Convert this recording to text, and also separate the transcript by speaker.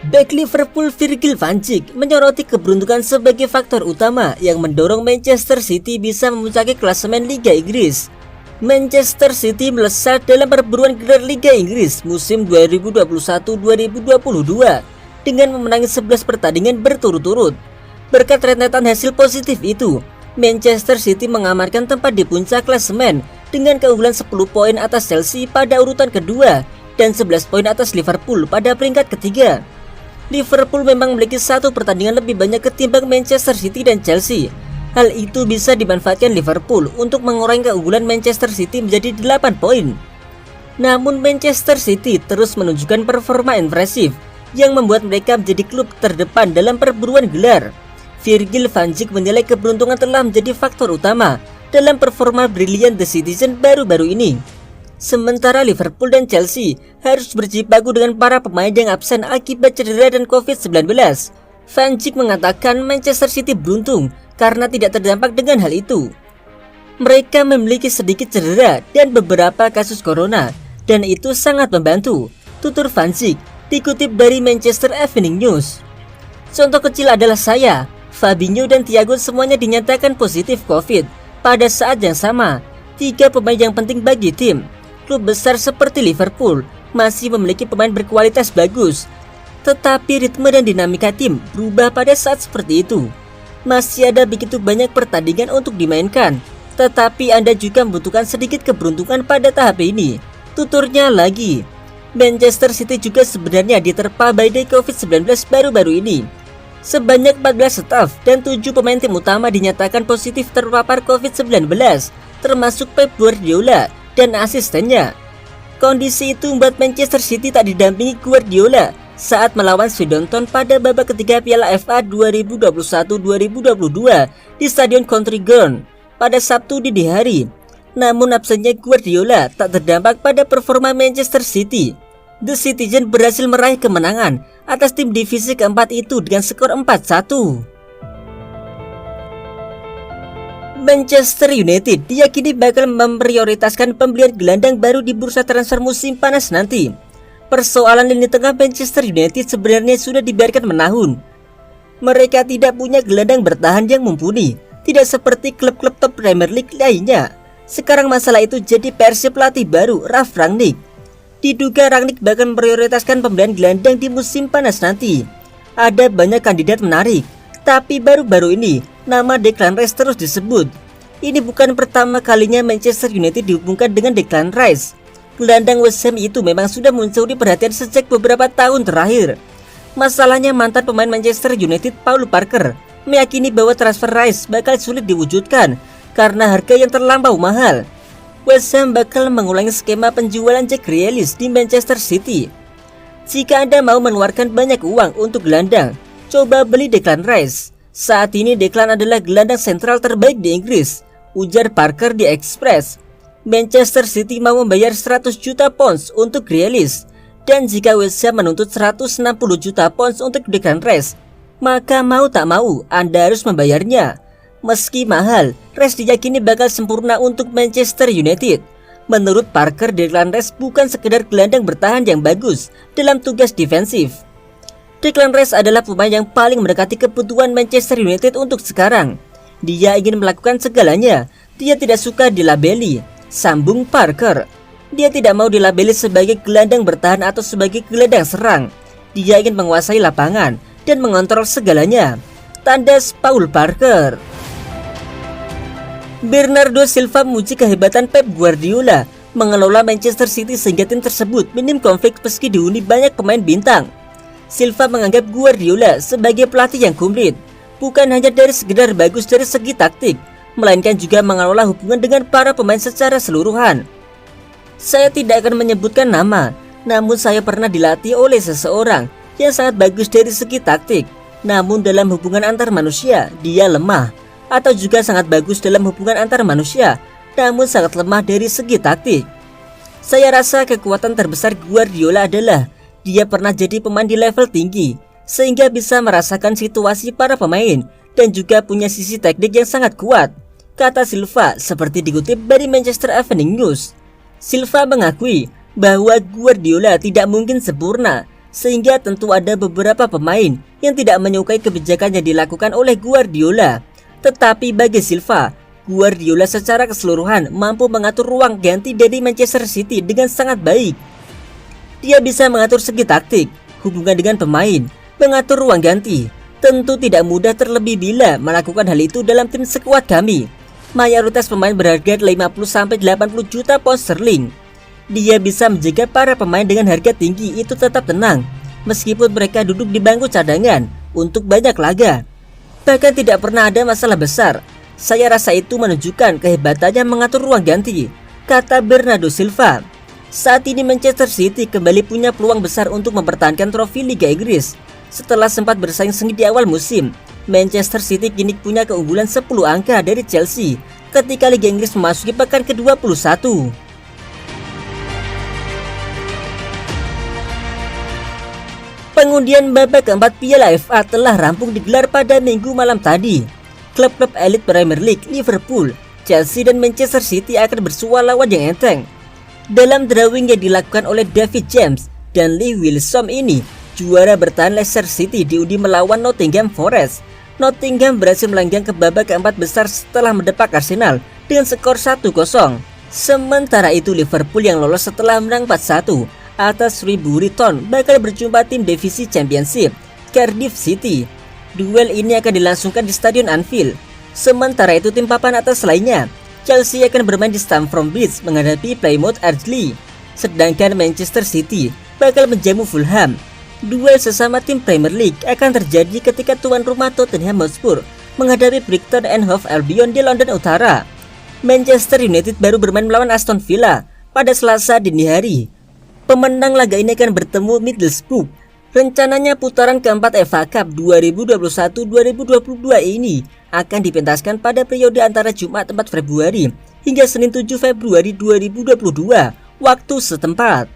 Speaker 1: Bek Liverpool Virgil van Dijk menyoroti keberuntungan sebagai faktor utama yang mendorong Manchester City bisa memuncaki klasemen Liga Inggris. Manchester City melesat dalam perburuan gelar Liga Inggris musim 2021-2022 dengan memenangi 11 pertandingan berturut-turut. Berkat rentetan hasil positif itu, Manchester City mengamankan tempat di puncak klasemen dengan keunggulan 10 poin atas Chelsea pada urutan kedua dan 11 poin atas Liverpool pada peringkat ketiga. Liverpool memang memiliki satu pertandingan lebih banyak ketimbang Manchester City dan Chelsea. Hal itu bisa dimanfaatkan Liverpool untuk mengurangi keunggulan Manchester City menjadi 8 poin. Namun Manchester City terus menunjukkan performa impresif yang membuat mereka menjadi klub terdepan dalam perburuan gelar. Virgil van Dijk menilai keberuntungan telah menjadi faktor utama dalam performa brilian The Citizen baru-baru ini. Sementara Liverpool dan Chelsea harus berjibaku dengan para pemain yang absen akibat cedera dan COVID-19. Van Dijk mengatakan Manchester City beruntung karena tidak terdampak dengan hal itu. Mereka memiliki sedikit cedera dan beberapa kasus corona, dan itu sangat membantu, tutur Van Dijk dikutip dari Manchester Evening News. Contoh kecil adalah saya, Fabinho dan Thiago semuanya dinyatakan positif COVID pada saat yang sama. 3 pemain yang penting bagi tim. Klub besar seperti Liverpool masih memiliki pemain berkualitas bagus, tetapi ritme dan dinamika tim berubah pada saat seperti itu. Masih ada begitu banyak pertandingan untuk dimainkan, tetapi Anda juga membutuhkan sedikit keberuntungan pada tahap ini, tuturnya lagi. Manchester City juga sebenarnya diterpa badai COVID-19 baru-baru ini. Sebanyak 14 staf dan 7 pemain tim utama dinyatakan positif terpapar COVID-19, termasuk Pep Guardiola dan asistennya. Kondisi itu membuat Manchester City tak didampingi Guardiola saat melawan Southampton pada babak ketiga Piala FA 2021-2022 di Stadion Country Ground pada Sabtu dini hari. Namun absennya Guardiola tak terdampak pada performa Manchester City. The Citizen berhasil meraih kemenangan atas tim divisi keempat itu dengan skor 4-1. Manchester United diyakini bakal memprioritaskan pembelian gelandang baru di bursa transfer musim panas nanti. Persoalan lini tengah Manchester United sebenarnya sudah dibiarkan menahun. Mereka tidak punya gelandang bertahan yang mumpuni, tidak seperti klub-klub top Premier League lainnya. Sekarang masalah itu jadi versi pelatih baru, Ralf Rangnick. Diduga Rangnick bakal memprioritaskan pembelian gelandang di musim panas nanti. Ada banyak kandidat menarik, tapi baru-baru ini nama Declan Rice terus disebut. Ini bukan pertama kalinya Manchester United dihubungkan dengan Declan Rice. Gelandang West Ham itu memang sudah mencuri perhatian sejak beberapa tahun terakhir. Masalahnya mantan pemain Manchester United Paul Parker meyakini bahwa transfer Rice bakal sulit diwujudkan karena harga yang terlampau mahal. West Ham bakal mengulangi skema penjualan Jack Grealish di Manchester City. Jika Anda mau mengeluarkan banyak uang untuk gelandang, coba beli Declan Rice. Saat ini Declan adalah gelandang sentral terbaik di Inggris, ujar Parker di Express. Manchester City mau membayar 100 juta pounds untuk Grealish, dan jika West Ham menuntut 160 juta pounds untuk Declan Rice, maka mau tak mau Anda harus membayarnya. Meski mahal, Rice diyakini bakal sempurna untuk Manchester United. Menurut Parker, Declan Rice bukan sekedar gelandang bertahan yang bagus dalam tugas defensif. Declan Rice adalah pemain yang paling mendekati kebutuhan Manchester United untuk sekarang. Dia ingin melakukan segalanya. Dia tidak suka dilabeli, sambung Parker. Dia tidak mau dilabeli sebagai gelandang bertahan atau sebagai gelandang serang. Dia ingin menguasai lapangan dan mengontrol segalanya, tandas Paul Parker. Bernardo Silva memuji kehebatan Pep Guardiola mengelola Manchester City sehingga tim tersebut minim konflik meski dihuni banyak pemain bintang. Silva menganggap Guardiola sebagai pelatih yang komplit, bukan hanya dari sekedar bagus dari segi taktik, melainkan juga mengelola hubungan dengan para pemain secara seluruhan. Saya tidak akan menyebutkan nama, namun saya pernah dilatih oleh seseorang yang sangat bagus dari segi taktik, namun dalam hubungan antar manusia dia lemah, atau juga sangat bagus dalam hubungan antar manusia, namun sangat lemah dari segi taktik. Saya rasa kekuatan terbesar Guardiola adalah dia pernah jadi pemain di level tinggi, sehingga bisa merasakan situasi para pemain dan juga punya sisi teknik yang sangat kuat, kata Silva seperti dikutip dari Manchester Evening News. Silva mengakui bahwa Guardiola tidak mungkin sempurna, sehingga tentu ada beberapa pemain yang tidak menyukai kebijakan yang dilakukan oleh Guardiola. Tetapi bagi Silva, Guardiola secara keseluruhan mampu mengatur ruang ganti dari Manchester City dengan sangat baik. Dia bisa mengatur segi taktik, hubungan dengan pemain, mengatur ruang ganti. Tentu tidak mudah terlebih bila melakukan hal itu dalam tim sekuat kami. Mayoritas pemain berharga 50-80 juta pound sterling. Dia bisa menjaga para pemain dengan harga tinggi itu tetap tenang, meskipun mereka duduk di bangku cadangan untuk banyak laga. Bahkan tidak pernah ada masalah besar. Saya rasa itu menunjukkan kehebatannya mengatur ruang ganti, kata Bernardo Silva. Saat ini Manchester City kembali punya peluang besar untuk mempertahankan trofi Liga Inggris. Setelah sempat bersaing sengit di awal musim, Manchester City kini punya keunggulan 10 angka dari Chelsea ketika Liga Inggris memasuki pekan ke-21. Pengundian babak keempat Piala FA telah rampung digelar pada Minggu malam tadi. Klub-klub elit Premier League Liverpool, Chelsea dan Manchester City akan bersua lawan yang enteng. Dalam drawing yang dilakukan oleh David James dan Lee Wilson ini, juara bertahan Leicester City diundi melawan Nottingham Forest. Nottingham berhasil melenggang ke babak keempat besar setelah mendepak Arsenal dengan skor 1-0. Sementara itu Liverpool yang lolos setelah menang 4-1 atas Wolverhampton bakal berjumpa tim divisi Championship Cardiff City. Duel ini akan dilangsungkan di Stadion Anfield. Sementara itu tim papan atas lainnya, Chelsea akan bermain di Stamford Bridge menghadapi Plymouth Argyle. Sedangkan Manchester City bakal menjamu Fulham. Duel sesama tim Premier League akan terjadi ketika tuan rumah Tottenham Hotspur menghadapi Brighton and Hove Albion di London Utara. Manchester United baru bermain melawan Aston Villa pada Selasa dini hari. Pemenang laga ini akan bertemu Middlesbrough. Rencananya putaran keempat FA Cup 2021-2022 ini akan dipentaskan pada periode antara Jumat 4 Februari hingga Senin 7 Februari 2022 waktu setempat.